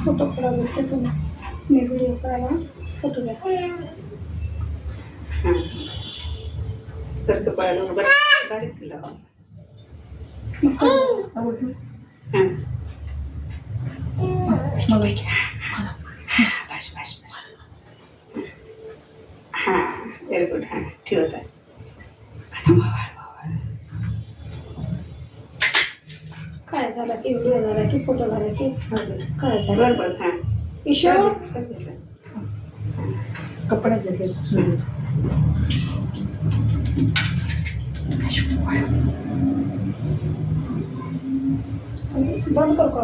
Photo काढा बसते तुम्ही. मी व्हिडिओ करायला फोटो घ्या. तर कपाळाला बारीक केला. आवडलं बस बस बस. हां व्हेरी गुड. हां ठेवत आहे. काय झालं की व्हिडिओ झाला की फोटो झाला की काय झालं बरोबर. हां इशू कपड्यात घेतले बंद कर का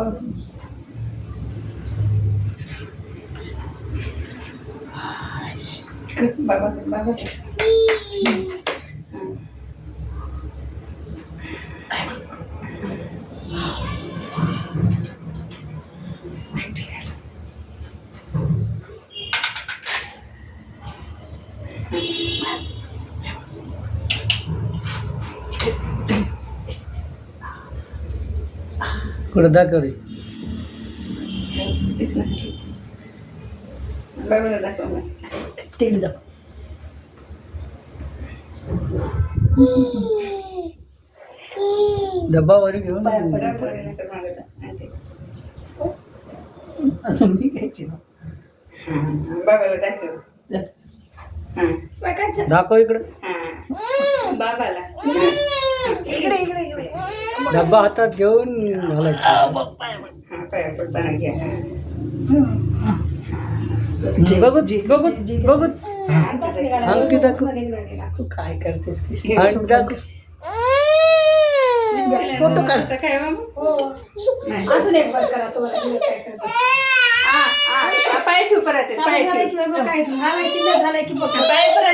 बाबा बाबा कुठं दाखव रे बाबाला दाखव मग. तिकडे दाखव डब्बा वर घेऊन पाया पडा थोडे नंतर मागं जा. अजून मी घ्यायची बाबाला दाखव. हां दाखव इकडं हां बाबाला. इकडे इकडे इकडे डब्बा हातात घेऊन घालायचा हां पाया पडताना घ्या. बघत बघत बघत आताच निघाला आणखी दाखव. गेला तू काय करतेस की आणखी दाखव फोटो काढता काय बाबा? हो अजून एक बार करा तुम्हाला व्हिडिओ काय करायचा. पाय ठेव परत. चालू पाय झालं ठेव. की बाबा काय झालं की नाही झालं की बघ पाय परत